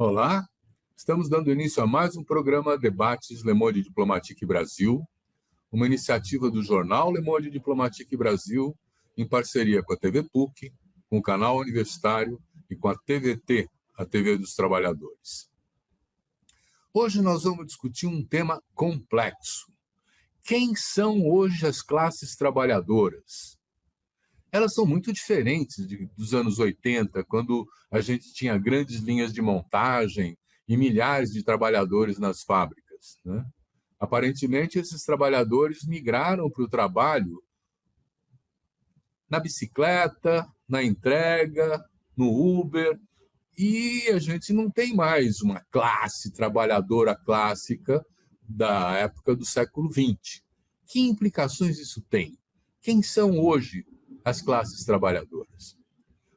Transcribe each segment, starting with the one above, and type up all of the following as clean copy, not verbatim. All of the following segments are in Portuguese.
Olá, estamos dando início a mais um programa Debates Le Monde Diplomatique Brasil, uma iniciativa do jornal Le Monde Diplomatique Brasil, em parceria com a TV PUC, com o canal universitário e com a TVT, a TV dos Trabalhadores. Hoje nós vamos discutir um tema complexo. Quem são hoje as classes trabalhadoras? Elas são muito diferentes dos anos 80, quando a gente tinha grandes linhas de montagem e milhares de trabalhadores nas fábricas, né? Aparentemente, esses trabalhadores migraram para o trabalho na bicicleta, na entrega, no Uber, e a gente não tem mais uma classe trabalhadora clássica da época do século XX. Que implicações isso tem? Quem são hoje as classes trabalhadoras?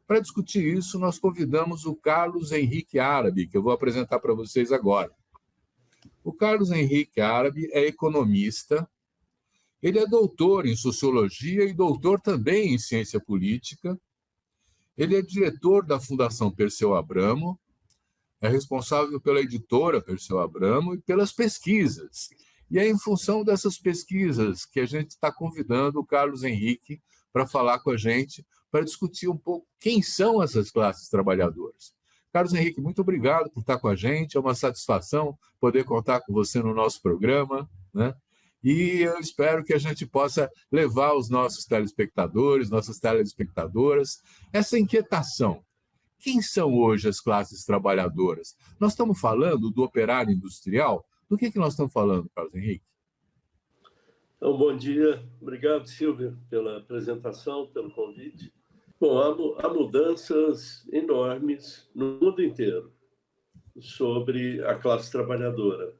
Para discutir isso, nós convidamos o Carlos Henrique Árabe, que eu vou apresentar para vocês agora. O Carlos Henrique Árabe é economista, ele é doutor em sociologia e doutor também em ciência política. Ele é diretor da Fundação Perseu Abramo, é responsável pela editora Perseu Abramo e pelas pesquisas. E é em função dessas pesquisas que a gente está convidando o Carlos Henrique para falar com a gente, para discutir um pouco quem são essas classes trabalhadoras. Carlos Henrique, muito obrigado por estar com a gente, é uma satisfação poder contar com você no nosso programa, né? E eu espero que a gente possa levar aos nossos telespectadores, nossas telespectadoras, essa inquietação. Quem são hoje as classes trabalhadoras? Nós estamos falando do operário industrial? Do que nós estamos falando, Carlos Henrique? Então, bom dia. Obrigado, Silvio, pela apresentação, pelo convite. Bom, há mudanças enormes no mundo inteiro sobre a classe trabalhadora,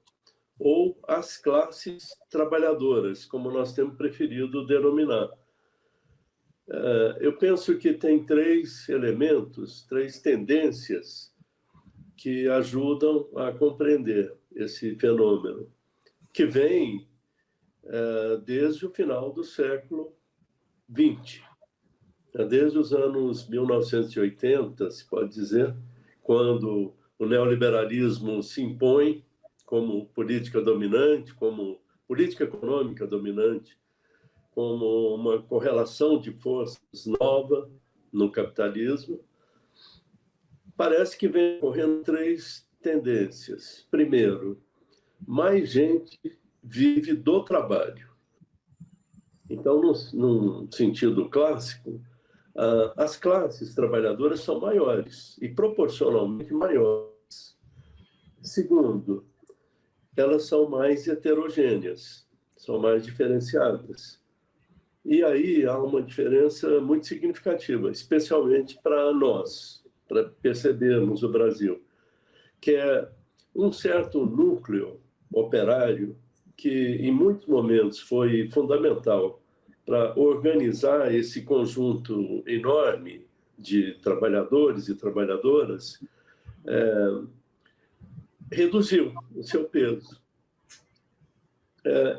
ou as classes trabalhadoras, como nós temos preferido denominar. Eu penso que tem três elementos, três tendências que ajudam a compreender esse fenômeno, que vem desde o final do século XX, desde os anos 1980, se pode dizer, quando o neoliberalismo se impõe como política dominante, como política econômica dominante, como uma correlação de forças nova no capitalismo. Parece que vem ocorrendo três tendências. Primeiro, mais gente vive do trabalho. Então, num sentido clássico, as classes trabalhadoras são maiores e proporcionalmente maiores. Segundo, elas são mais heterogêneas, são mais diferenciadas. E aí há uma diferença muito significativa, especialmente para nós, para percebermos o Brasil, que é um certo núcleo operário que, em muitos momentos, foi fundamental para organizar esse conjunto enorme de trabalhadores e trabalhadoras, reduziu o seu peso.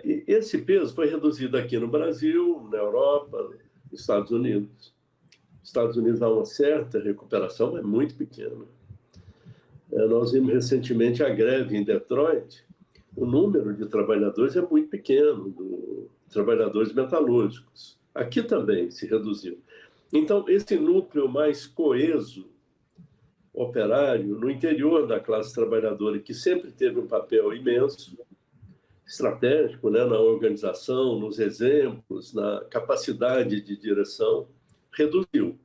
E esse peso foi reduzido aqui no Brasil, na Europa, nos Estados Unidos. Nos Estados Unidos há uma certa recuperação, mas muito pequena. Nós vimos recentemente a greve em Detroit. O número de trabalhadores é muito pequeno, trabalhadores metalúrgicos. Aqui também se reduziu. Então, esse núcleo mais coeso, operário, no interior da classe trabalhadora, que sempre teve um papel imenso, estratégico, né, na organização, nos exemplos, na capacidade de direção, reduziu.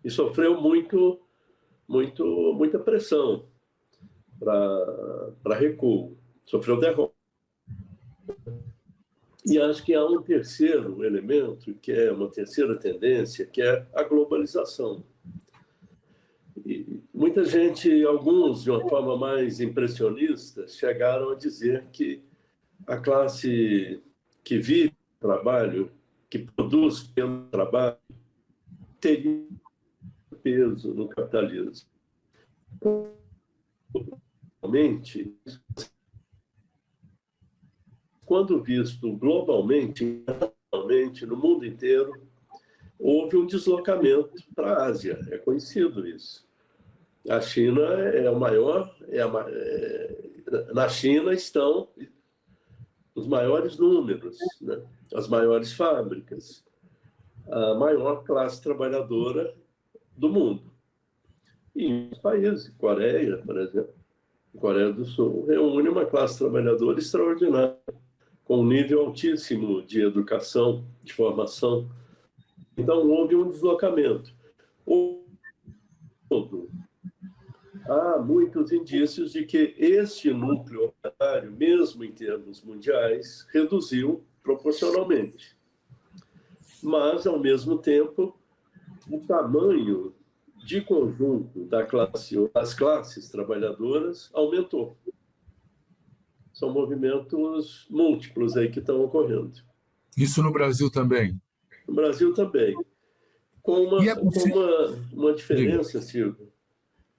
E sofreu muita pressão para recuo. Sofreu derrota. E acho que há um terceiro elemento, que é uma terceira tendência, que é a globalização. E muita gente, alguns de uma forma mais impressionista, chegaram a dizer que a classe que vive o trabalho, que produz pelo trabalho, teria peso no capitalismo. Realmente, quando visto globalmente, no mundo inteiro, houve um deslocamento para a Ásia. É conhecido isso. A China é o maior na China estão os maiores números, né? As maiores fábricas, a maior classe trabalhadora do mundo. E em outros países, Coreia, por exemplo, Coreia do Sul, reúne uma classe trabalhadora extraordinária, com um nível altíssimo de educação, de formação. Então, houve um deslocamento. Há muitos indícios de que este núcleo operário, mesmo em termos mundiais, reduziu proporcionalmente. Mas, ao mesmo tempo, o tamanho de conjunto das classes trabalhadoras aumentou. São movimentos múltiplos aí que estão ocorrendo. Isso no Brasil também? No Brasil também. Com uma diferença, Silvio,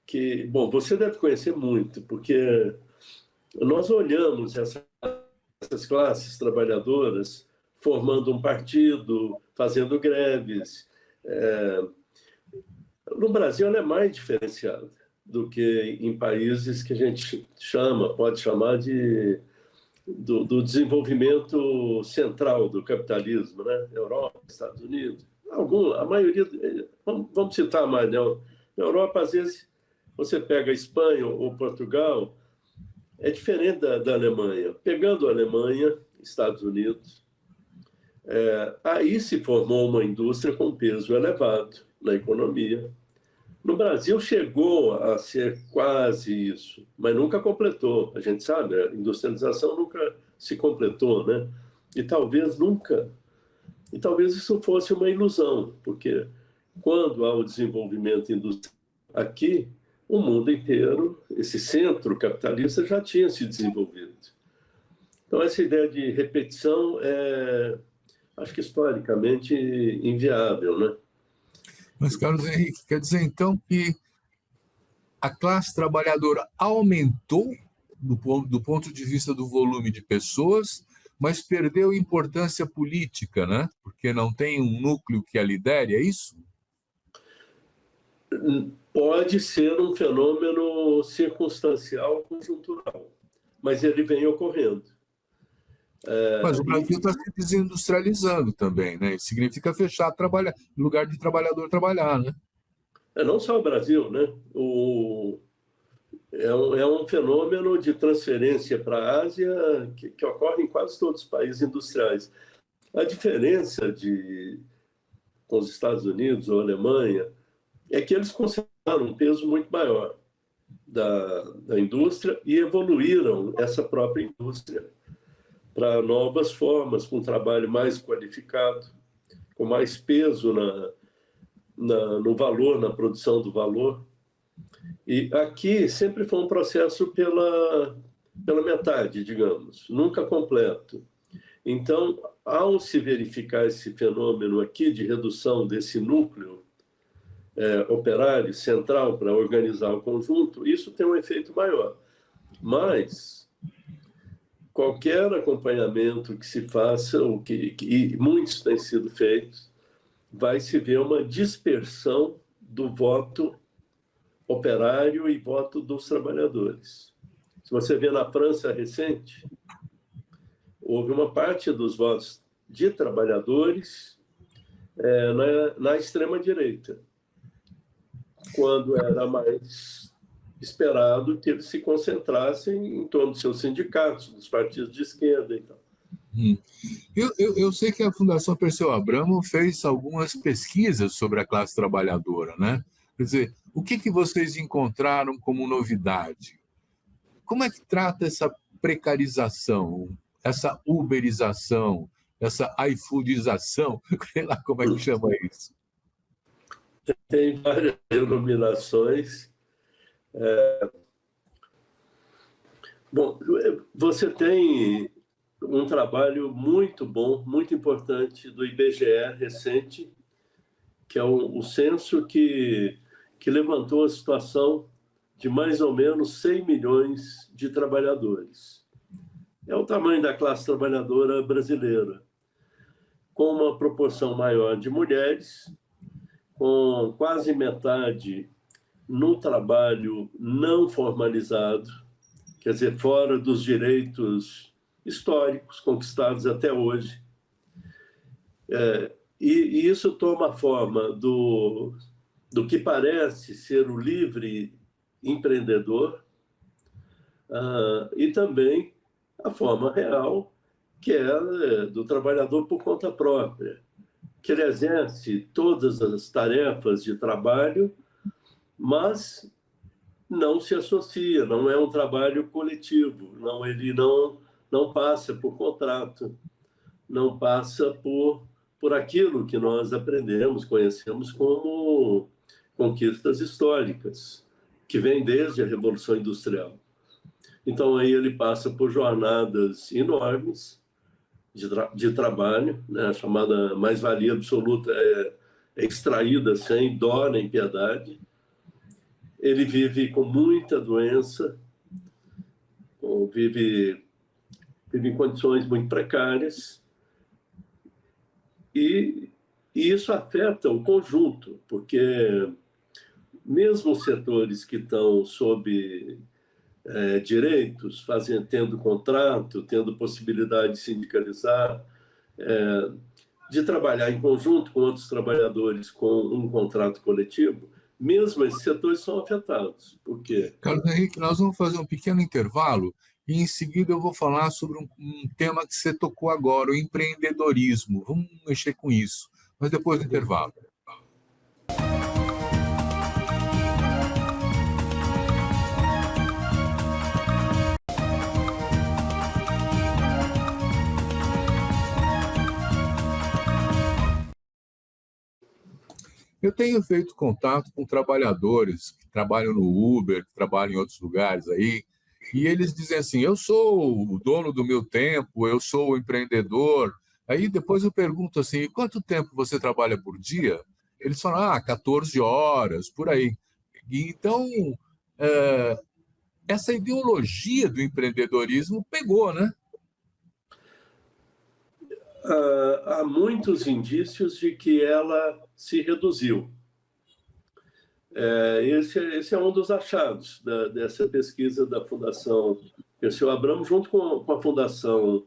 que, bom, você deve conhecer muito, porque nós olhamos essas classes trabalhadoras formando um partido, fazendo greves. No Brasil, ela é mais diferenciada do que em países que a gente pode chamar do desenvolvimento central do capitalismo, né? Europa, Estados Unidos. A maioria, vamos citar mais, né? Na Europa, às vezes, você pega a Espanha ou Portugal, é diferente da Alemanha. Pegando a Alemanha, Estados Unidos, aí se formou uma indústria com peso elevado na economia. No Brasil chegou a ser quase isso, mas nunca completou. A gente sabe, a industrialização nunca se completou, né? E talvez isso fosse uma ilusão, porque quando há o desenvolvimento industrial aqui, o mundo inteiro, esse centro capitalista já tinha se desenvolvido. Então, essa ideia de repetição acho que historicamente inviável, né? Mas, Carlos Henrique, quer dizer então que a classe trabalhadora aumentou do ponto de vista do volume de pessoas, mas perdeu importância política, né? Porque não tem um núcleo que a lidere, é isso? Pode ser um fenômeno circunstancial, conjuntural, mas ele vem ocorrendo. Mas o Brasil está se desindustrializando também, né? Isso significa fechar lugar de trabalhador trabalhar, né? Não só o Brasil, né? É um fenômeno de transferência para a Ásia que ocorre em quase todos os países industriais. A diferença com os Estados Unidos ou Alemanha é que eles concentraram um peso muito maior da indústria e evoluíram essa própria indústria para novas formas, com trabalho mais qualificado, com mais peso no valor, na produção do valor. E aqui sempre foi um processo pela metade, digamos, nunca completo. Então, ao se verificar esse fenômeno aqui de redução desse núcleo operário central para organizar o conjunto, isso tem um efeito maior. Mas qualquer acompanhamento que se faça, e muitos têm sido feitos, vai se ver uma dispersão do voto operário e voto dos trabalhadores. Se você vê na França recente, houve uma parte dos votos de trabalhadores na extrema-direita, quando era mais esperado que eles se concentrassem em torno dos seus sindicatos, dos partidos de esquerda e tal. Eu sei que a Fundação Perseu Abramo fez algumas pesquisas sobre a classe trabalhadora, né? Quer dizer, o que vocês encontraram como novidade? Como é que trata essa precarização, essa uberização, essa iFoodização? Sei lá como é que chama isso. Tem várias denominações. Bom, você tem um trabalho muito bom, muito importante do IBGE recente, que é o censo que levantou a situação de mais ou menos 100 milhões de trabalhadores. É o tamanho da classe trabalhadora brasileira, com uma proporção maior de mulheres, com quase metade no trabalho não formalizado, quer dizer, fora dos direitos históricos conquistados até hoje. E isso toma a forma do que parece ser o livre empreendedor, e também a forma real, que é do trabalhador por conta própria, que ele exerce todas as tarefas de trabalho, mas não se associa, não é um trabalho coletivo, ele não passa por contrato, não passa por aquilo que nós aprendemos, conhecemos como conquistas históricas, que vem desde a Revolução Industrial. Então, aí ele passa por jornadas enormes de trabalho, né? A chamada mais-valia absoluta é extraída sem dó nem piedade. Ele vive com muita doença, vive em condições muito precárias, e isso afeta o conjunto, porque mesmo os setores que estão sob direitos, tendo contrato, tendo possibilidade de sindicalizar, de trabalhar em conjunto com outros trabalhadores com um contrato coletivo, mesmo esses setores são afetados. Por quê? Carlos Henrique, nós vamos fazer um pequeno intervalo e em seguida eu vou falar sobre um tema que você tocou agora, o empreendedorismo. Vamos mexer com isso, mas depois do intervalo. Eu tenho feito contato com trabalhadores que trabalham no Uber, que trabalham em outros lugares aí, e eles dizem assim: eu sou o dono do meu tempo, eu sou o empreendedor. Aí depois eu pergunto assim: quanto tempo você trabalha por dia? Eles falam: 14 horas, por aí. E então, essa ideologia do empreendedorismo pegou, né? Há muitos indícios de que ela se reduziu. Esse é um dos achados dessa pesquisa da Fundação Perseu Abramo, junto com a Fundação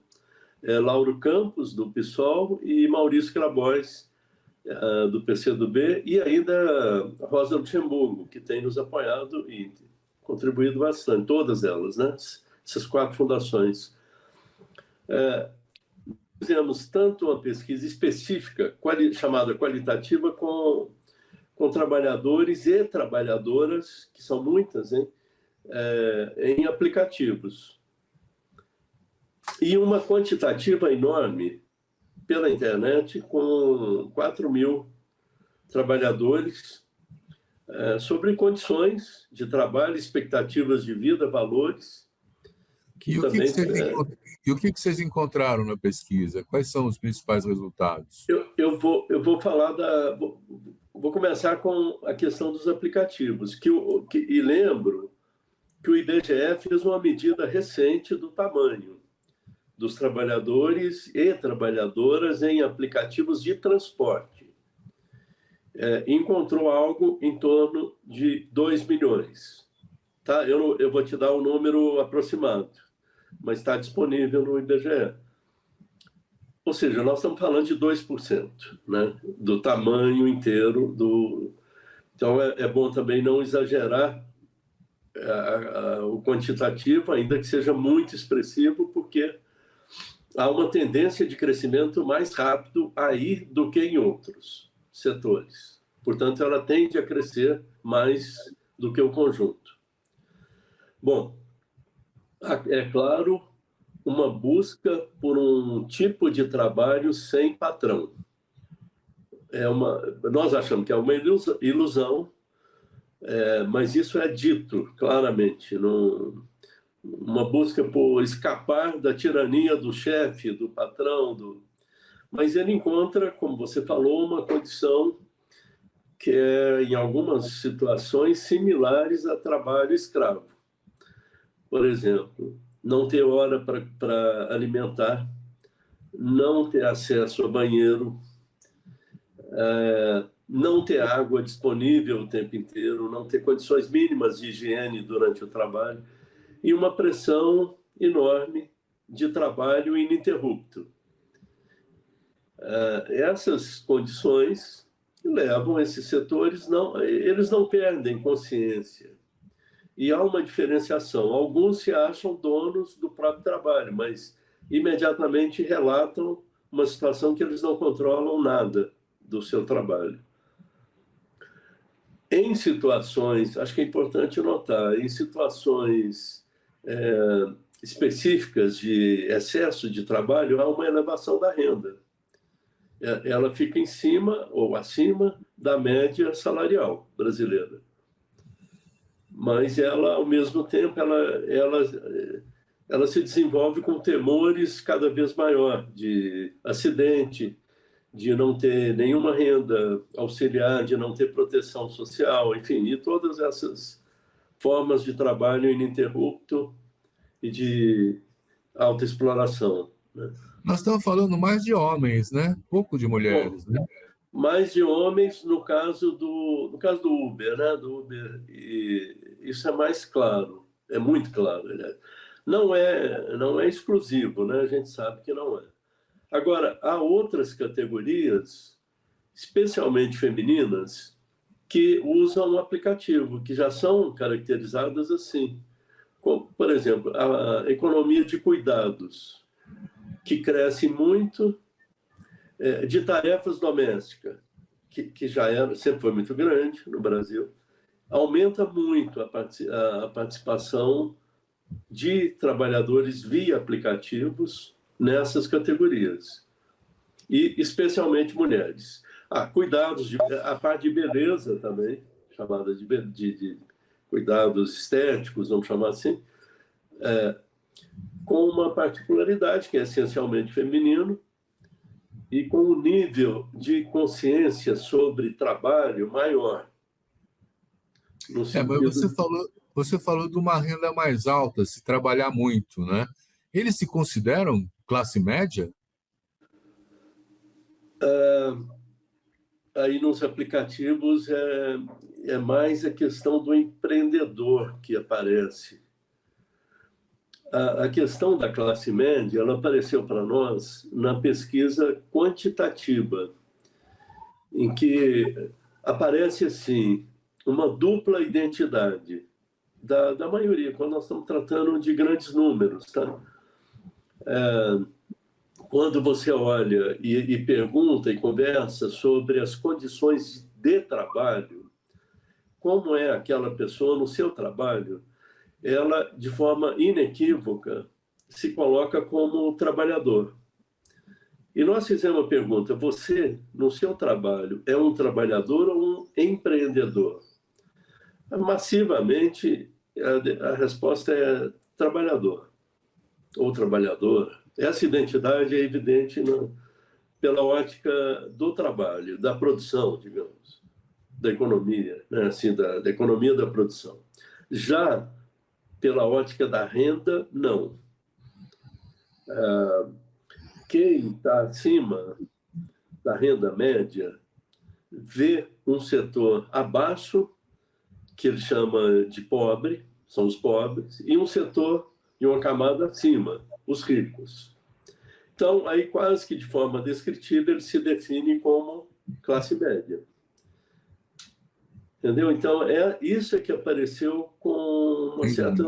Lauro Campos, do PSOL, e Maurício Grabois, do PCdoB, e ainda a Rosa Luxemburgo, que tem nos apoiado e contribuído bastante, todas elas, né? Essas 4 fundações. Fizemos tanto uma pesquisa específica, chamada qualitativa, com trabalhadores e trabalhadoras, que são muitas, hein? Em aplicativos. E uma quantitativa enorme pela internet, com 4.000 trabalhadores, sobre condições de trabalho, expectativas de vida, valores. E o que vocês encontraram na pesquisa? Quais são os principais resultados? Eu vou falar vou começar com a questão dos aplicativos, e lembro que o IBGE fez uma medida recente do tamanho dos trabalhadores e trabalhadoras em aplicativos de transporte. Encontrou algo em torno de 2 milhões. Tá? Eu vou te dar um número aproximado, mas está disponível no IBGE. Ou seja, nós estamos falando de 2%, né, do tamanho inteiro do... Então, é bom também não exagerar o quantitativo, ainda que seja muito expressivo, porque há uma tendência de crescimento mais rápido aí do que em outros setores. Portanto, ela tende a crescer mais do que o conjunto. Bom, é claro, uma busca por um tipo de trabalho sem patrão. Nós achamos que é uma ilusão, mas isso é dito claramente. Uma busca por escapar da tirania do chefe, do patrão. Mas ele encontra, como você falou, uma condição que é, em algumas situações, similares a trabalho escravo. Por exemplo, não ter hora para alimentar, não ter acesso a banheiro, não ter água disponível o tempo inteiro, não ter condições mínimas de higiene durante o trabalho e uma pressão enorme de trabalho ininterrupto. Essas condições levam esses setores, eles não perdem consciência. E há uma diferenciação. Alguns se acham donos do próprio trabalho, mas imediatamente relatam uma situação que eles não controlam nada do seu trabalho. Em situações, acho que é importante notar, em situações específicas de excesso de trabalho, há uma elevação da renda. Ela fica em cima ou acima da média salarial brasileira. Mas ela, ao mesmo tempo, ela se desenvolve com temores cada vez maior de acidente, de não ter nenhuma renda auxiliar, de não ter proteção social, enfim, e todas essas formas de trabalho ininterrupto e de autoexploração, né? Nós estamos falando mais de homens, né? Pouco de mulheres, né? Mais de homens no caso do Uber, né? Do Uber, e isso é mais claro, é muito claro, né? Não é exclusivo, né? A gente sabe que não é. Agora, há outras categorias, especialmente femininas, que usam o aplicativo, que já são caracterizadas assim. Como, por exemplo, a economia de cuidados, que cresce muito, de tarefas domésticas, que já sempre foi muito grande no Brasil, aumenta muito a participação de trabalhadores via aplicativos nessas categorias, e especialmente mulheres. Cuidados, a parte de beleza também, chamada de cuidados estéticos, vamos chamar assim, com uma particularidade que é essencialmente feminino e com um nível de consciência sobre trabalho maior. No sentido... Mas você falou de uma renda mais alta, se trabalhar muito, né? Eles se consideram classe média? Aí nos aplicativos é mais a questão do empreendedor que aparece. A questão da classe média, ela apareceu para nós na pesquisa quantitativa, em que aparece assim uma dupla identidade da maioria, quando nós estamos tratando de grandes números, tá? Quando você olha e pergunta e conversa sobre as condições de trabalho, como é aquela pessoa no seu trabalho, ela, de forma inequívoca, se coloca como trabalhador. E nós fizemos uma pergunta: você, no seu trabalho, é um trabalhador ou um empreendedor? Massivamente, a resposta é trabalhador ou trabalhadora. Essa identidade é evidente pela ótica do trabalho, da produção, digamos, da economia, né? Assim, da economia da produção. Já pela ótica da renda, não. Quem está acima da renda média vê um setor abaixo, que ele chama de pobre, são os pobres, e um setor e uma camada acima, os ricos. Então, aí quase que de forma descritiva, ele se define como classe média. Entendeu? Então, isso é que apareceu com uma certa...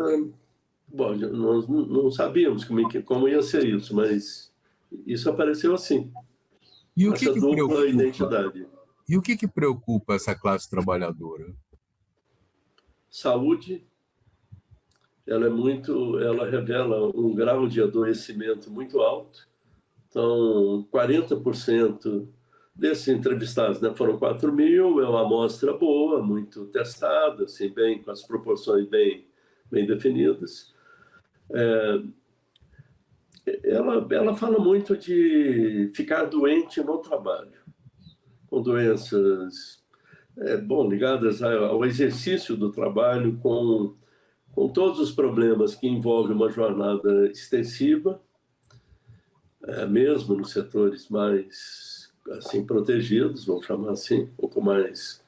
Bom, nós não sabíamos como ia ser isso, mas isso apareceu assim. E o essa dupla identidade. E o que preocupa essa classe trabalhadora? Saúde. Ela revela um grau de adoecimento muito alto. Então, 40% desses entrevistados, né, foram 4 mil, é uma amostra boa, muito testada, assim, bem, com as proporções bem definidas. Ela fala muito de ficar doente no trabalho, com doenças ligadas ao exercício do trabalho, com todos os problemas que envolvem uma jornada extensiva, mesmo nos setores mais assim, protegidos, vamos chamar assim, ou com mais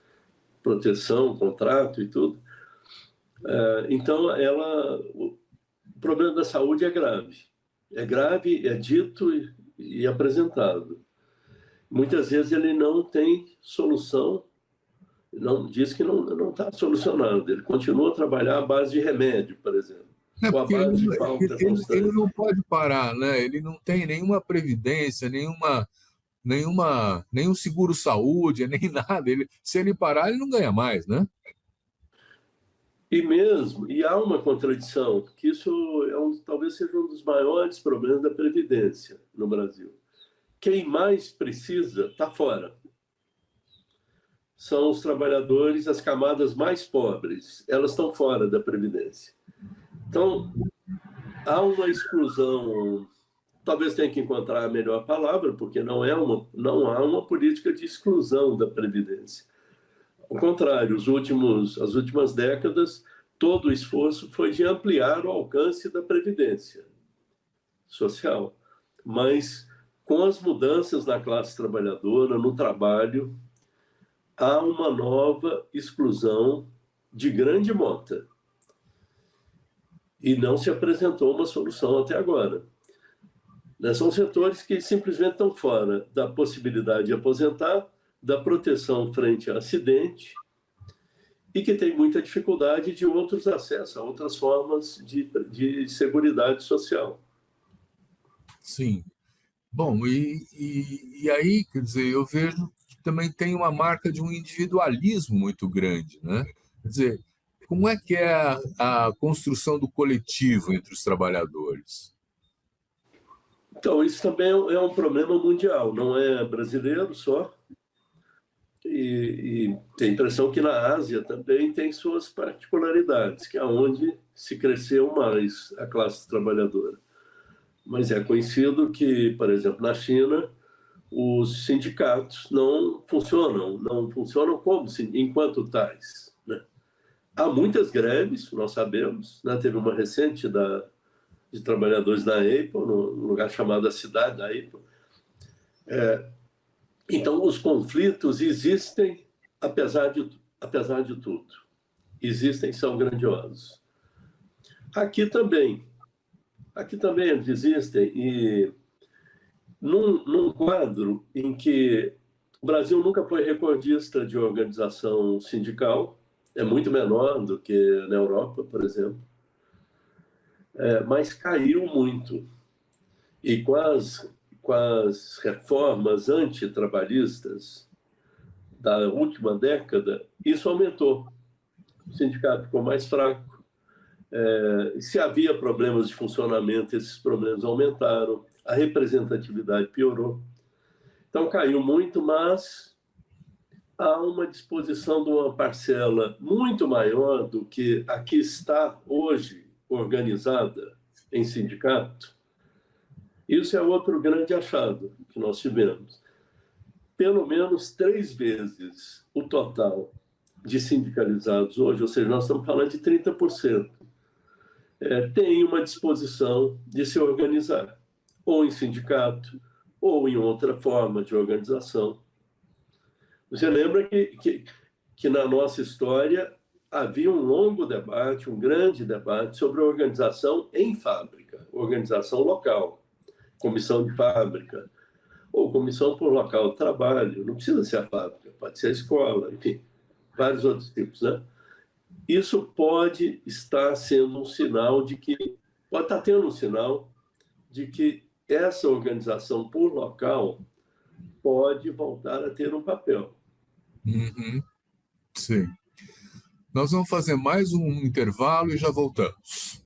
proteção, contrato e tudo. Então, o problema da saúde é grave. É grave, é dito e apresentado. Muitas vezes ele não tem solução, não diz que não está solucionando. Ele continua a trabalhar à base de remédio, por exemplo, ou à Porque base de falta ele constante. não pode parar, né? Ele não tem nenhuma previdência, nenhum seguro-saúde, nem nada. Se ele parar, ele não ganha mais, né? E há uma contradição, que isso talvez seja um dos maiores problemas da Previdência no Brasil. Quem mais precisa está fora. São os trabalhadores, as camadas mais pobres. Elas estão fora da Previdência. Então, há uma exclusão, talvez tenha que encontrar a melhor palavra, porque não há uma política de exclusão da Previdência. Ao contrário, as últimas décadas, todo o esforço foi de ampliar o alcance da Previdência Social. Mas, com as mudanças na classe trabalhadora, no trabalho, há uma nova exclusão de grande monta. E não se apresentou uma solução até agora. São setores que simplesmente estão fora da possibilidade de aposentar, da proteção frente a acidente e que tem muita dificuldade de outros acessos a outras formas de seguridade social. Sim. Bom, e aí, quer dizer, eu vejo que também tem uma marca de um individualismo muito grande, né? Quer dizer, como é que é a construção do coletivo entre os trabalhadores? Então, isso também é um problema mundial, não é brasileiro só. E tem a impressão que na Ásia também tem suas particularidades, que é onde se cresceu mais a classe trabalhadora. Mas é conhecido que, por exemplo, na China, os sindicatos não funcionam como enquanto tais, né? Há muitas greves, nós sabemos, né? Teve uma recente de trabalhadores da Apple, num lugar chamado a Cidade da Apple. Então, os conflitos existem, apesar de tudo. Existem, são grandiosos. Aqui também eles existem, e num quadro em que o Brasil nunca foi recordista de organização sindical, é muito menor do que na Europa, por exemplo, mas caiu muito. E com as reformas antitrabalhistas da última década, isso aumentou. O sindicato ficou mais fraco. Se havia problemas de funcionamento, esses problemas aumentaram. A representatividade piorou. Então, caiu muito, mas há uma disposição de uma parcela muito maior do que a que está hoje organizada em sindicato. Isso é outro grande achado que nós tivemos. Pelo menos 3 vezes o total de sindicalizados hoje, ou seja, nós estamos falando de 30%, tem uma disposição de se organizar, ou em sindicato, ou em outra forma de organização. Você lembra que na nossa história havia um longo debate, um grande debate sobre a organização em fábrica, organização local, comissão de fábrica, ou comissão por local de trabalho, não precisa ser a fábrica, pode ser a escola, enfim, vários outros tipos, né? Isso pode estar sendo um sinal pode estar tendo um sinal de que essa organização por local pode voltar a ter um papel. Uhum. Sim. Nós vamos fazer mais um intervalo e já voltamos.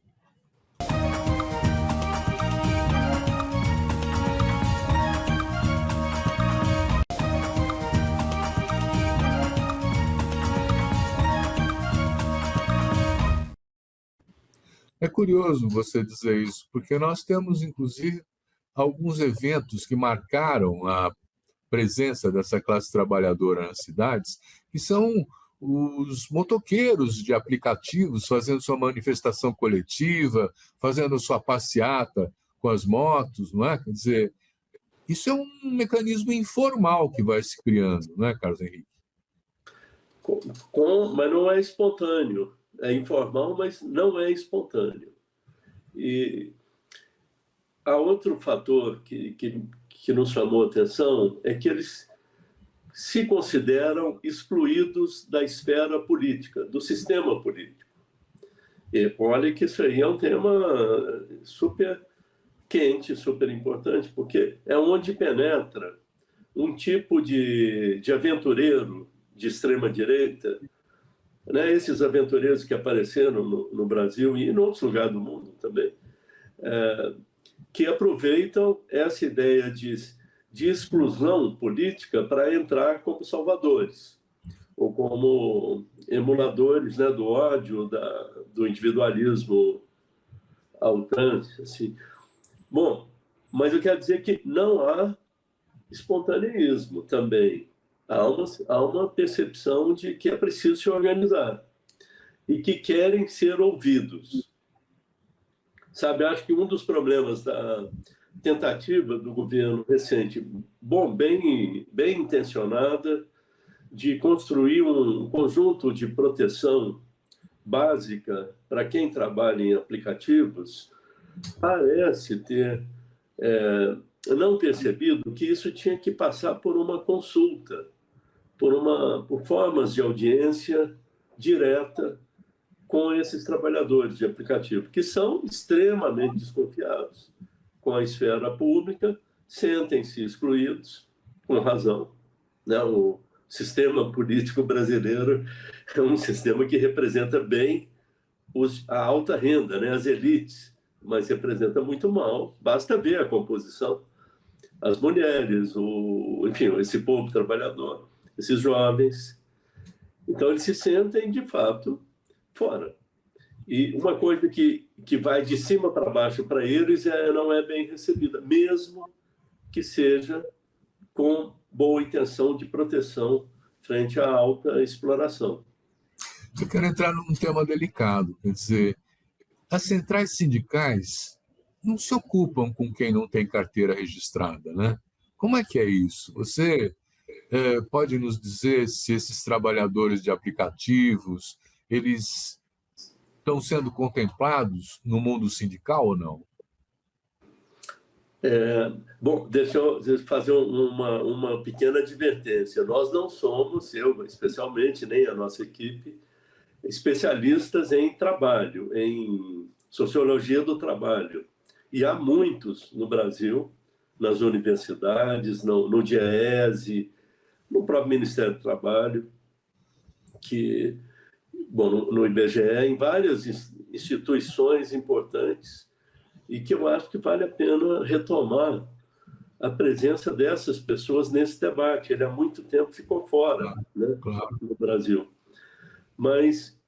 É curioso você dizer isso, porque nós temos, inclusive, alguns eventos que marcaram a presença dessa classe trabalhadora nas cidades, que são os motoqueiros de aplicativos fazendo sua manifestação coletiva, fazendo sua passeata com as motos, não é? Quer dizer, Isso é um mecanismo informal que vai se criando, não é, Carlos Henrique? Mas não é espontâneo. É informal, mas não é espontâneo. E há outro fator que nos chamou a atenção, é que eles se consideram excluídos da esfera política, do sistema político. E olha que isso aí é um tema super quente, super importante, porque é onde penetra um tipo de aventureiro de extrema-direita, né? Esses aventureiros que apareceram no Brasil e em outros lugares do mundo também, que aproveitam essa ideia de exclusão política para entrar como salvadores, ou como emuladores, né, do ódio, do individualismo à outrance. Assim. Bom, mas eu quero dizer que não há espontaneísmo também. Há uma percepção de que é preciso se organizar e que querem ser ouvidos. Sabe, acho que um dos problemas da tentativa do governo recente, bem intencionada, de construir um conjunto de proteção básica para quem trabalha em aplicativos, parece ter não percebido que isso tinha que passar por uma consulta, por formas de audiência direta com esses trabalhadores de aplicativo, que são extremamente desconfiados com a esfera pública, sentem-se excluídos, com razão. Né? O sistema político brasileiro é um sistema que representa bem a alta renda, né? As elites, mas representa muito mal. Basta ver a composição. As mulheres, enfim, esse povo trabalhador, esses jovens. Então, eles se sentem, de fato, fora. E uma coisa que vai de cima para baixo para eles não é bem recebida, mesmo que seja com boa intenção de proteção frente à alta exploração. Eu quero entrar num tema delicado, quer dizer, as centrais sindicais não se ocupam com quem não tem carteira registrada, né? Como é que é isso? Você pode nos dizer se esses trabalhadores de aplicativos, eles estão sendo contemplados no mundo sindical ou não? Bom, deixa eu fazer uma pequena advertência. Nós não somos, eu especialmente, nem a nossa equipe, especialistas em trabalho, em sociologia do trabalho. E há muitos no Brasil, nas universidades, no DIEESE, no próprio Ministério do Trabalho, no IBGE, em várias instituições importantes, e que eu acho que vale a pena retomar a presença dessas pessoas nesse debate. Ele há muito tempo ficou fora, né, no Brasil. Mas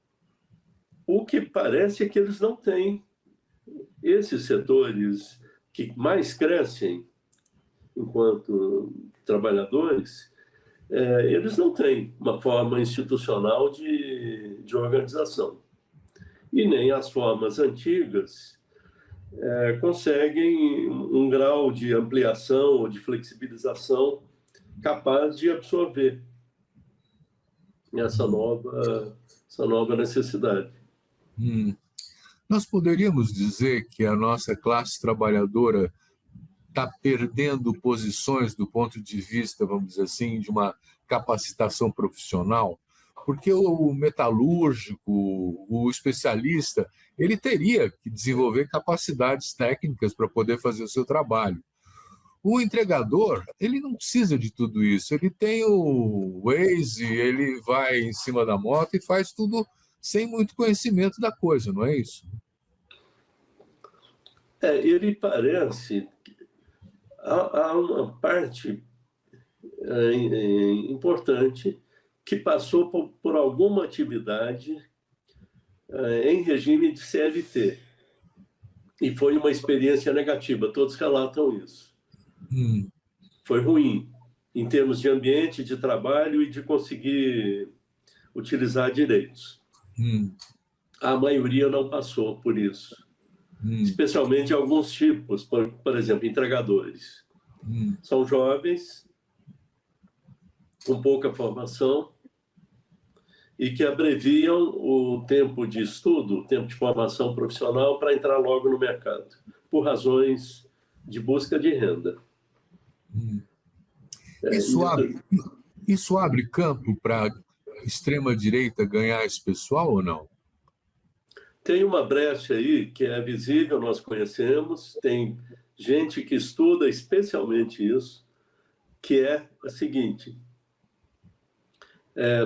o que parece é que eles não têm. Esses setores que mais crescem enquanto trabalhadores, eles não têm uma forma institucional de organização. E nem as formas antigas conseguem um grau de ampliação ou de flexibilização capaz de absorver essa nova necessidade. Nós poderíamos dizer que a nossa classe trabalhadora está perdendo posições do ponto de vista, vamos dizer assim, de uma capacitação profissional, porque o metalúrgico, o especialista, ele teria que desenvolver capacidades técnicas para poder fazer o seu trabalho. O entregador, ele não precisa de tudo isso, ele tem o Waze, ele vai em cima da moto e faz tudo sem muito conhecimento da coisa, não é isso? Ele parece... Há uma parte importante que passou por alguma atividade em regime de CLT. E foi uma experiência negativa, todos relatam isso. Foi ruim, em termos de ambiente, de trabalho e de conseguir utilizar direitos. A maioria não passou por isso. Especialmente alguns tipos, por exemplo, entregadores. São jovens, com pouca formação, e que abreviam o tempo de estudo, o tempo de formação profissional, para entrar logo no mercado, por razões de busca de renda. Isso abre campo para a extrema-direita ganhar esse pessoal ou não? Tem uma brecha aí que é visível, nós conhecemos, tem gente que estuda especialmente isso, que é a seguinte: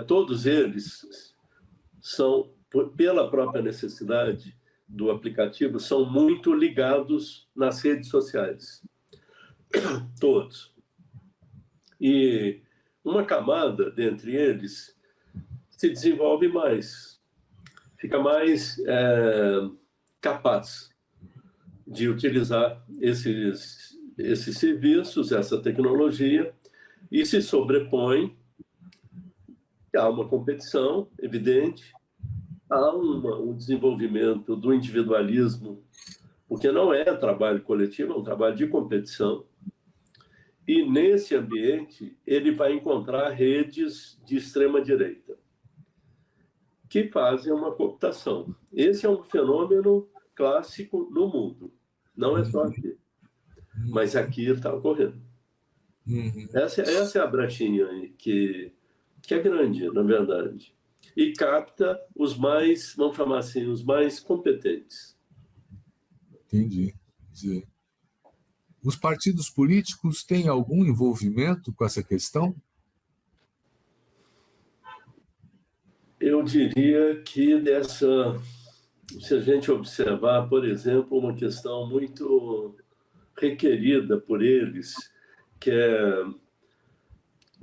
todos eles são, pela própria necessidade do aplicativo, são muito ligados nas redes sociais. Todos. E uma camada dentre eles se desenvolve mais, fica mais capaz de utilizar esses serviços, essa tecnologia, e se sobrepõe. Há uma competição evidente, há um desenvolvimento do individualismo, porque não é trabalho coletivo, é um trabalho de competição. E, nesse ambiente, ele vai encontrar redes de extrema-direita, que fazem uma cooptação. Esse é um fenômeno clássico no mundo, não é só aqui, mas aqui está ocorrendo. Essa é a brechinha aí, que é grande, na verdade, e capta os mais, vamos chamar assim, os mais competentes. Entendi. Os partidos políticos têm algum envolvimento com essa questão? Eu diria que se a gente observar, por exemplo, uma questão muito requerida por eles, que é,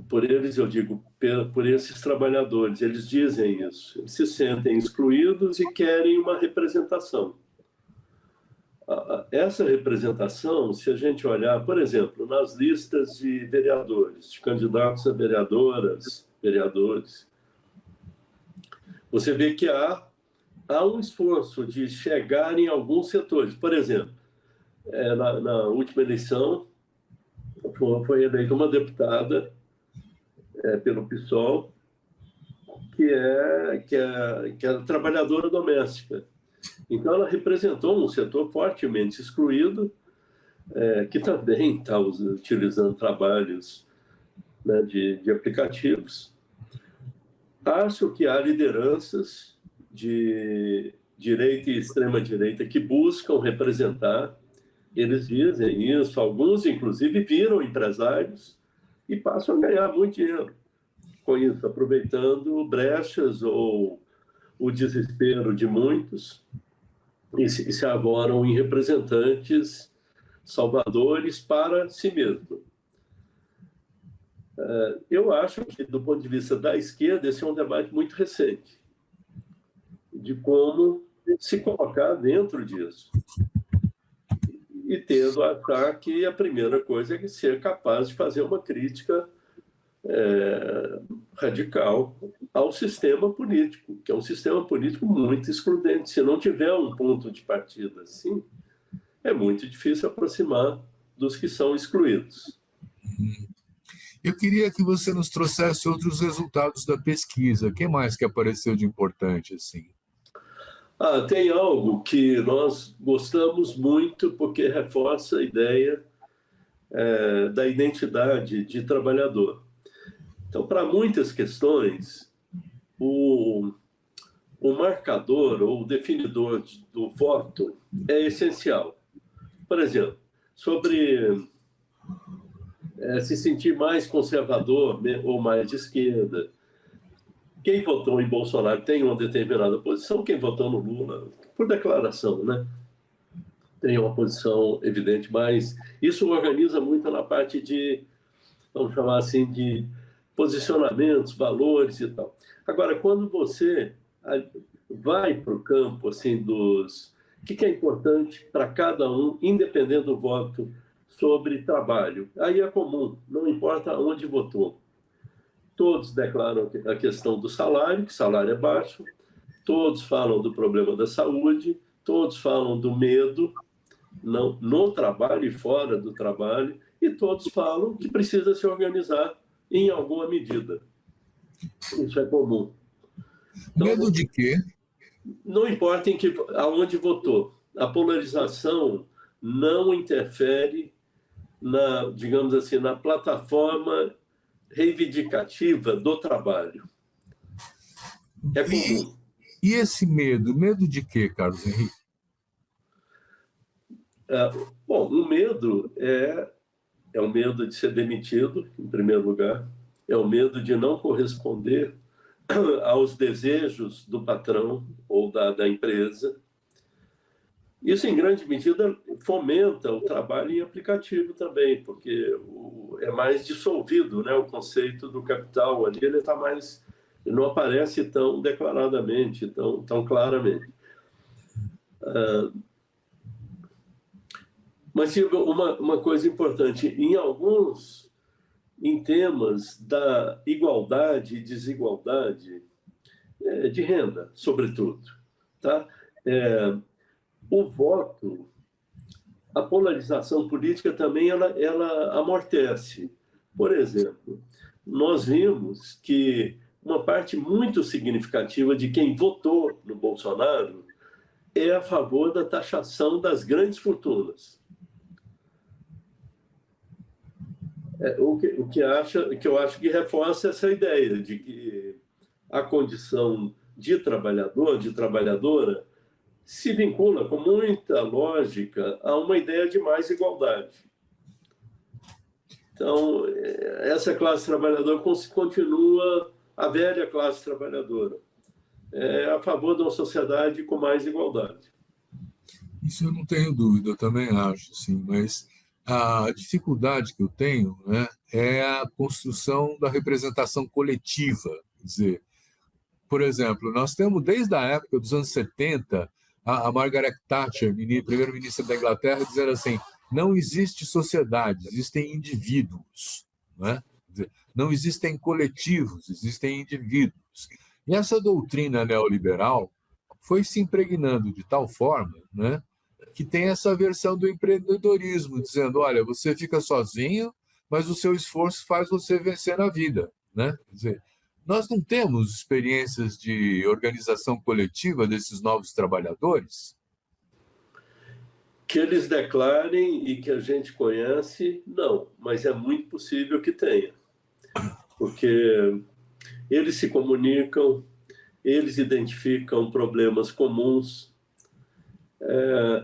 por eles eu digo, por esses trabalhadores, eles dizem isso, eles se sentem excluídos e querem uma representação. Essa representação, se a gente olhar, por exemplo, nas listas de vereadores, de candidatos a vereadoras, vereadores, você vê que há um esforço de chegar em alguns setores. Por exemplo, na última eleição, foi eleita uma deputada pelo PSOL, que é trabalhadora doméstica. Então, ela representou um setor fortemente excluído, que também está utilizando trabalhos, né, de aplicativos. Acho que há lideranças de direita e extrema-direita que buscam representar, eles dizem isso, alguns, inclusive, viram empresários e passam a ganhar muito dinheiro com isso, aproveitando brechas ou o desespero de muitos, e se arvoram em representantes salvadores para si mesmo. Eu acho que, do ponto de vista da esquerda, esse é um debate muito recente, de como se colocar dentro disso. E tendo a achar que a primeira coisa é ser capaz de fazer uma crítica radical ao sistema político, que é um sistema político muito excludente. Se não tiver um ponto de partida assim, é muito difícil aproximar dos que são excluídos. Eu queria que você nos trouxesse outros resultados da pesquisa. O que mais que apareceu de importante assim? Tem algo que nós gostamos muito, porque reforça a ideia da identidade de trabalhador. Então, para muitas questões, o marcador ou o definidor do voto é essencial. Por exemplo, sobre se sentir mais conservador, né, ou mais de esquerda. Quem votou em Bolsonaro tem uma determinada posição, quem votou no Lula, por declaração, né, tem uma posição evidente, mas isso organiza muito na parte de, vamos chamar assim, de posicionamentos, valores e tal. Agora, quando você vai para o campo assim, dos... O que é importante para cada um, independente do voto, sobre trabalho? Aí é comum, não importa onde votou. Todos declaram a questão do salário, que salário é baixo, todos falam do problema da saúde, todos falam do medo, não, no trabalho e fora do trabalho, e todos falam que precisa se organizar em alguma medida. Isso é comum. Então, medo de quê? Não importa aonde votou. A polarização não interfere digamos assim, na plataforma reivindicativa do trabalho. É comum. E esse medo? Medo de quê, Carlos Henrique? Bom, o medo é o medo de ser demitido, em primeiro lugar, é o medo de não corresponder aos desejos do patrão ou da empresa. Isso, em grande medida, fomenta o trabalho em aplicativo também, porque é mais dissolvido, né? O conceito do capital ali, ele não aparece tão declaradamente, tão claramente. Mas uma coisa importante, em temas da igualdade e desigualdade de renda, sobretudo, tá? O voto, a polarização política também ela amortece. Por exemplo, nós vimos que uma parte muito significativa de quem votou no Bolsonaro é a favor da taxação das grandes fortunas. O que eu acho que reforça essa ideia de que a condição de trabalhador, de trabalhadora, se vincula com muita lógica a uma ideia de mais igualdade. Então, essa classe trabalhadora continua a velha classe trabalhadora, a favor de uma sociedade com mais igualdade. Isso eu não tenho dúvida, eu também acho, sim, mas a dificuldade que eu tenho, né, é a construção da representação coletiva. Quer dizer, por exemplo, nós temos desde a época dos anos 70 a Margaret Thatcher, primeira-ministra da Inglaterra, dizendo assim: não existe sociedade, existem indivíduos, né? Quer dizer, não existem coletivos, existem indivíduos. E essa doutrina neoliberal foi se impregnando de tal forma, né, que tem essa versão do empreendedorismo, dizendo: olha, você fica sozinho, mas o seu esforço faz você vencer na vida, né? Quer dizer, nós não temos experiências de organização coletiva desses novos trabalhadores? Que eles declarem e que a gente conhece, não, mas é muito possível que tenha. Porque eles se comunicam, eles identificam problemas comuns.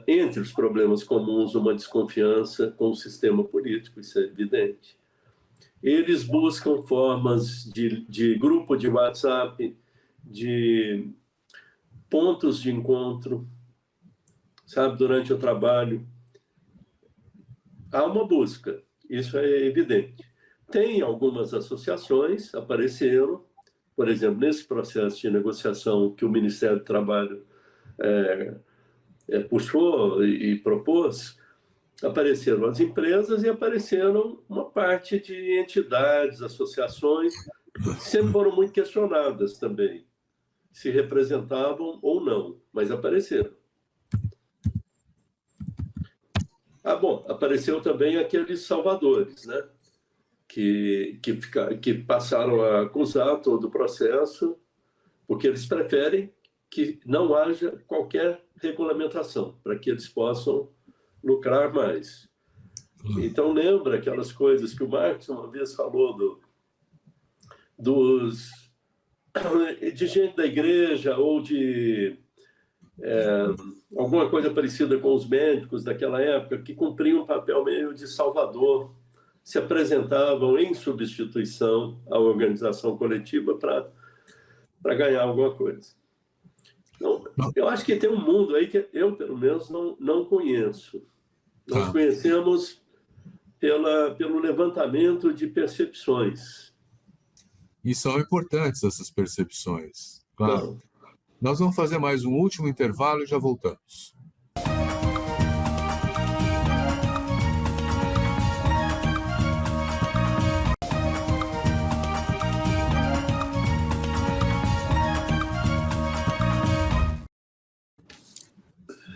Entre os problemas comuns, uma desconfiança com o sistema político, isso é evidente. Eles buscam formas de grupo de WhatsApp, de pontos de encontro, sabe, durante o trabalho. Há uma busca, isso é evidente. Tem algumas associações, apareceram, por exemplo, nesse processo de negociação que o Ministério do Trabalho puxou e propôs, apareceram as empresas e apareceram uma parte de entidades, associações, que sempre foram muito questionadas também, se representavam ou não, mas apareceram. Bom, apareceu também aqueles salvadores, né? Que passaram a acusar todo o processo, porque eles preferem que não haja qualquer regulamentação, para que eles possam lucrar mais. Então, lembra aquelas coisas que o Marx uma vez falou de gente da igreja ou de alguma coisa parecida com os médicos daquela época, que cumpriam um papel meio de salvador, se apresentavam em substituição à organização coletiva para ganhar alguma coisa. Então, eu acho que tem um mundo aí que eu, pelo menos, não conheço. Nós conhecemos pelo levantamento de percepções. E são importantes essas percepções, claro. Nós vamos fazer mais um último intervalo e já voltamos.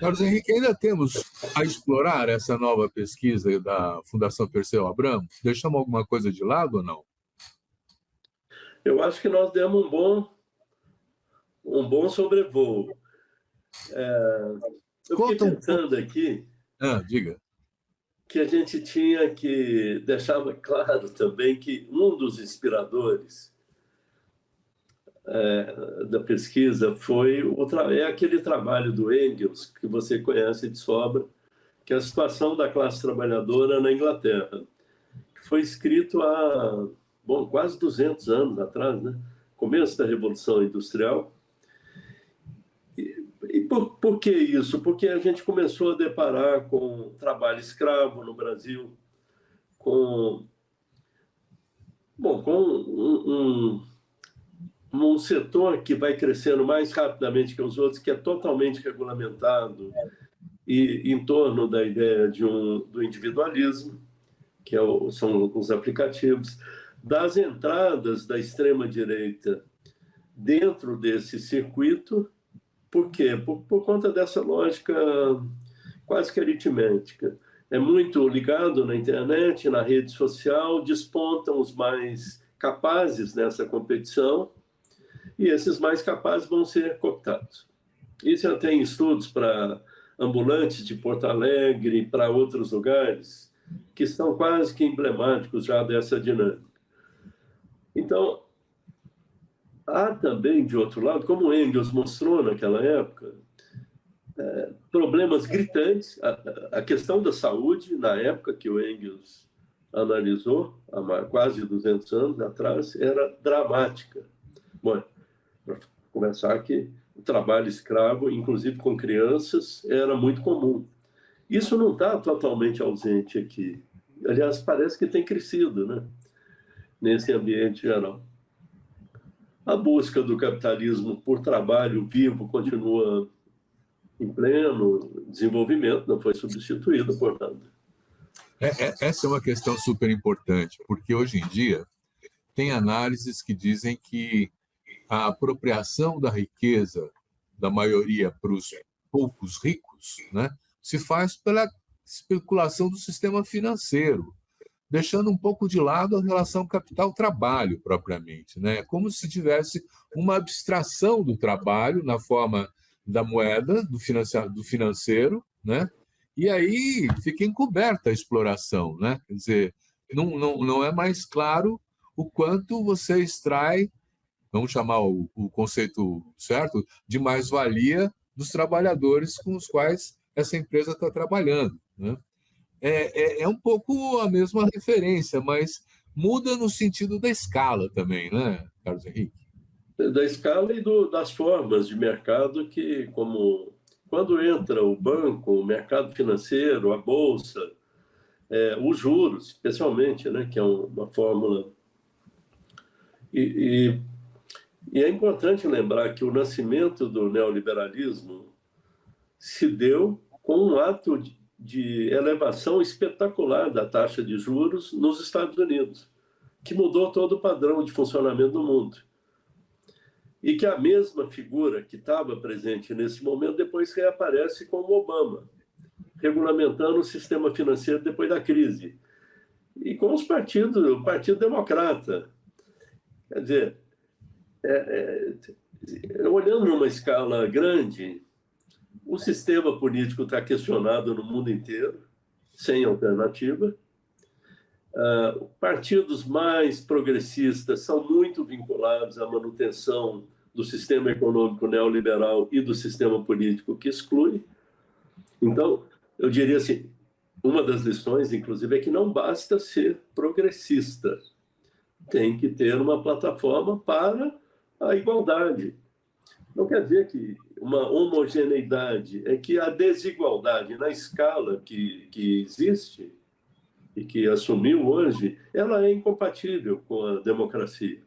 Carlos Henrique, ainda temos a explorar essa nova pesquisa da Fundação Perseu Abramo? Deixamos alguma coisa de lado ou não? Eu acho que nós demos um bom sobrevoo. Eu fiquei pensando aqui diga. Que a gente tinha que deixar claro também que um dos inspiradores da pesquisa é aquele trabalho do Engels, que você conhece de sobra, que é a situação da classe trabalhadora na Inglaterra, que foi escrito há quase 200 anos atrás, né? Começo da Revolução Industrial. E por que isso? Porque a gente começou a deparar com trabalho escravo no Brasil, com um setor que vai crescendo mais rapidamente que os outros, que é totalmente regulamentado, e em torno da ideia do individualismo, que são os aplicativos, das entradas da extrema-direita dentro desse circuito. Por quê? Por conta dessa lógica quase que aritmética. É muito ligado na internet, na rede social, despontam os mais capazes nessa competição, e esses mais capazes vão ser cooptados. Isso já tem estudos para ambulantes de Porto Alegre, para outros lugares, que são quase que emblemáticos já dessa dinâmica. Então, há também, de outro lado, como o Engels mostrou naquela época, problemas gritantes. A questão da saúde, na época que o Engels analisou, há quase 200 anos atrás, era dramática. Bom, para começar que o trabalho escravo, inclusive com crianças, era muito comum. Isso não está totalmente ausente aqui. Aliás, parece que tem crescido, né? Nesse ambiente geral. A busca do capitalismo por trabalho vivo continua em pleno desenvolvimento, não foi substituída por nada. Essa é uma questão super importante, porque hoje em dia tem análises que dizem que a apropriação da riqueza da maioria para os poucos ricos, né, se faz pela especulação do sistema financeiro, deixando um pouco de lado a relação capital-trabalho propriamente, né? Como se tivesse uma abstração do trabalho na forma da moeda, do financeiro, né? E aí fica encoberta a exploração, né? Quer dizer, não é mais claro o quanto você extrai, vamos chamar o conceito certo, de mais-valia dos trabalhadores com os quais essa empresa está trabalhando, né? É um pouco a mesma referência, mas muda no sentido da escala também, né, Carlos Henrique? Da escala e das formas de mercado que, como quando entra o banco, o mercado financeiro, a bolsa, os juros, especialmente, né, que é uma fórmula. E é importante lembrar que o nascimento do neoliberalismo se deu com um ato de elevação espetacular da taxa de juros nos Estados Unidos, que mudou todo o padrão de funcionamento do mundo. E que a mesma figura que estava presente nesse momento depois reaparece com o Obama, regulamentando o sistema financeiro depois da crise. E com o Partido Democrata. Quer dizer, olhando numa escala grande, o sistema político está questionado no mundo inteiro, sem alternativa. Partidos mais progressistas são muito vinculados à manutenção do sistema econômico neoliberal e do sistema político que exclui. Então, eu diria assim, uma das lições, inclusive, é que não basta ser progressista. Tem que ter uma plataforma para a igualdade. Não quer dizer que uma homogeneidade, é que a desigualdade na escala que existe e que assumiu hoje, ela é incompatível com a democracia.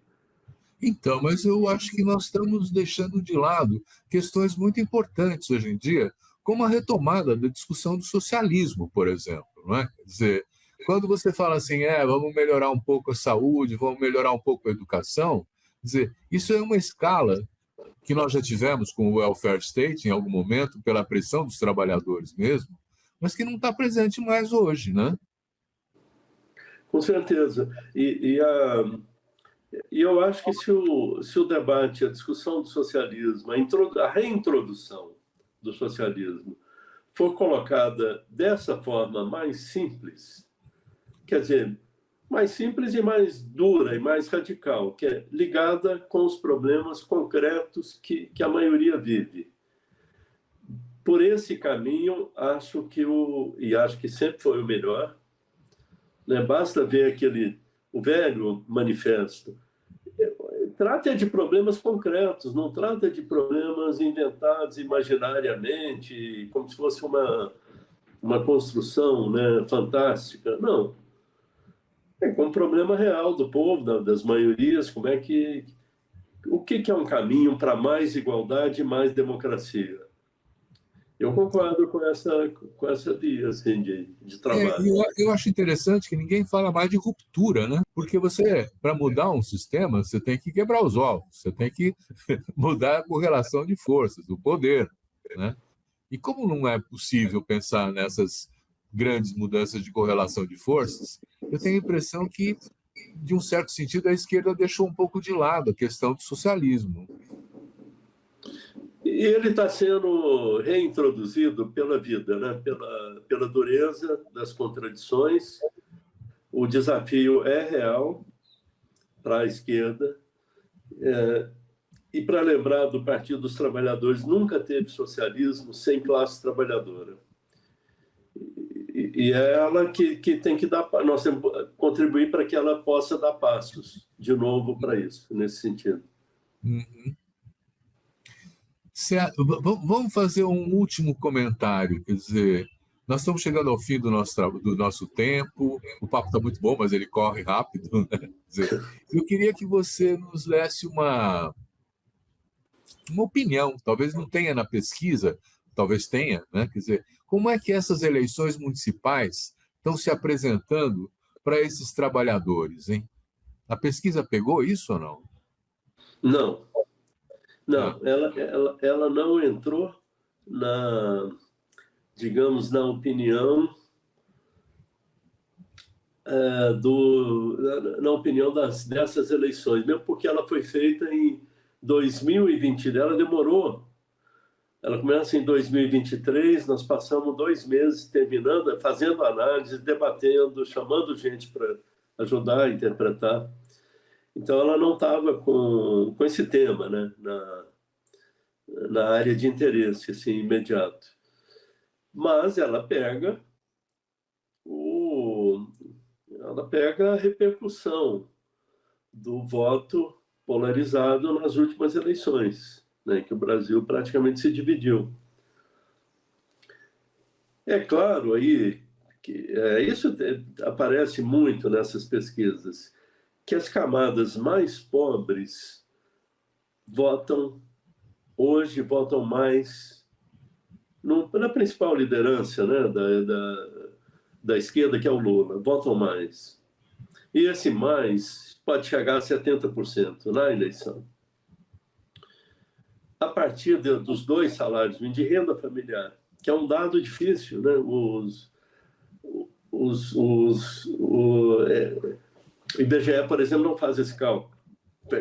Então, mas eu acho que nós estamos deixando de lado questões muito importantes hoje em dia, como a retomada da discussão do socialismo, por exemplo, não é? Quer dizer, quando você fala assim, vamos melhorar um pouco a saúde, vamos melhorar um pouco a educação, quer dizer, isso é uma escala que nós já tivemos com o welfare state em algum momento, pela pressão dos trabalhadores mesmo, mas que não está presente mais hoje, né? Com certeza. E eu acho que se o debate, a discussão do socialismo, a reintrodução do socialismo for colocada dessa forma mais simples, quer dizer, mais simples e mais dura e mais radical, que é ligada com os problemas concretos que a maioria vive. Por esse caminho, acho que sempre foi o melhor, né? Basta ver o velho manifesto. Trata de problemas concretos, não trata de problemas inventados imaginariamente, como se fosse uma construção, né, fantástica. Não. É um problema real do povo, das maiorias, o que é um caminho para mais igualdade e mais democracia? Eu concordo com essa via assim, de trabalho. Eu acho interessante que ninguém fala mais de ruptura, né? Porque para mudar um sistema, você tem que quebrar os ovos, você tem que mudar a correlação de forças, do poder, né? E como não é possível pensar nessas grandes mudanças de correlação de forças, eu tenho a impressão que, de um certo sentido, a esquerda deixou um pouco de lado a questão do socialismo. E ele está sendo reintroduzido pela vida, né? pela dureza das contradições. O desafio é real para a esquerda. E para lembrar do Partido dos Trabalhadores, nunca teve socialismo sem classe trabalhadora. E é ela que tem que dar, nós temos que contribuir para que ela possa dar passos de novo para isso, nesse sentido. Uhum. Certo. Vamos fazer um último comentário. Quer dizer, nós estamos chegando ao fim do nosso tempo. O papo está muito bom, mas ele corre rápido, né? Quer dizer, eu queria que você nos desse uma opinião. Talvez não tenha na pesquisa, talvez tenha, né? Quer dizer, como é que essas eleições municipais estão se apresentando para esses trabalhadores, hein? A pesquisa pegou isso ou não? Não. Não, ela não entrou digamos, na opinião na opinião dessas eleições, mesmo porque ela foi feita em 2020, ela demorou. Ela começa em 2023, nós passamos 2 meses terminando, fazendo análise, debatendo, chamando gente para ajudar a interpretar. Então, ela não estava com esse tema, né, na área de interesse assim, imediato. Mas ela pega a repercussão do voto polarizado nas últimas eleições, né, que o Brasil praticamente se dividiu. É claro aí que isso aparece muito nessas pesquisas, que as camadas mais pobres votam mais na principal liderança, né, da esquerda, que é o Lula, votam mais. E esse mais pode chegar a 70% na eleição. A partir dos 2 salários mínimos de renda familiar, que é um dado difícil, né? O IBGE, por exemplo, não faz esse cálculo,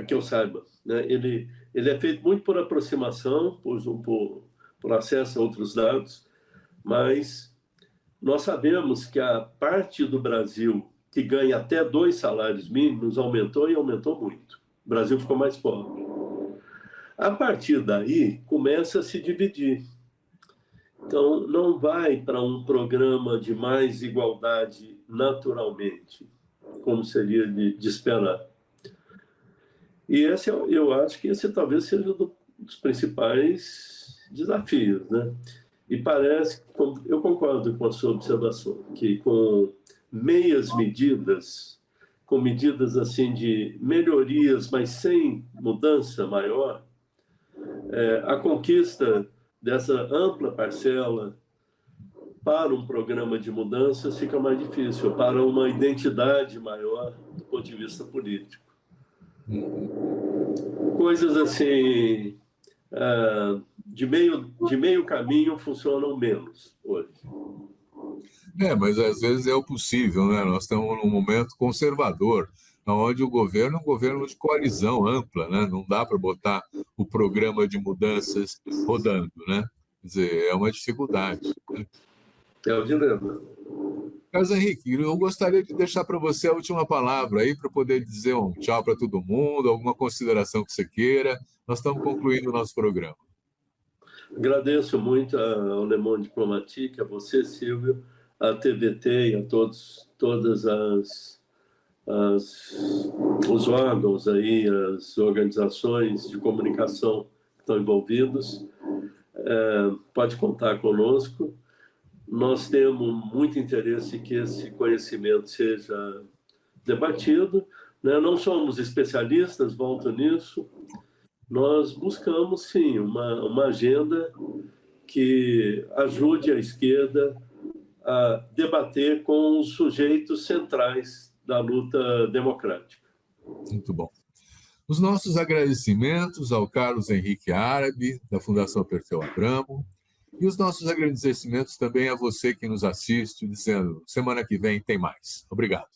que eu saiba, né? Ele é feito muito por aproximação, por acesso a outros dados, mas nós sabemos que a parte do Brasil que ganha até 2 salários mínimos aumentou e aumentou muito. O Brasil ficou mais pobre. A partir daí, começa a se dividir. Então, não vai para um programa de mais igualdade naturalmente, como seria de esperar. E eu acho que esse talvez seja um dos principais desafios, né? E parece, eu concordo com a sua observação, que com meias medidas, com medidas assim de melhorias, mas sem mudança maior, a conquista dessa ampla parcela para um programa de mudanças fica mais difícil, para uma identidade maior do ponto de vista político. Coisas assim de meio caminho funcionam menos hoje. Mas às vezes é o possível, né? Nós estamos num momento conservador, onde o governo é um governo de coalizão ampla, né? Não dá para botar o programa de mudanças rodando, né? Quer dizer, é uma dificuldade, né? É o dilema. Carlos Henrique, eu gostaria de deixar para você a última palavra aí, para poder dizer um tchau para todo mundo, alguma consideração que você queira. Nós estamos concluindo o nosso programa. Agradeço muito ao Le Monde Diplomatique, a você, Silvio, à TVT e a todos, todas os órgãos aí, as organizações de comunicação que estão envolvidos. Pode contar conosco. Nós temos muito interesse que esse conhecimento seja debatido, né? Não somos especialistas, volto nisso. Nós buscamos, sim, uma agenda que ajude a esquerda a debater com os sujeitos centrais da luta democrática. Muito bom. Os nossos agradecimentos ao Carlos Henrique Árabe, da Fundação Perseu Abramo, e os nossos agradecimentos também a você que nos assiste, dizendo, semana que vem tem mais. Obrigado.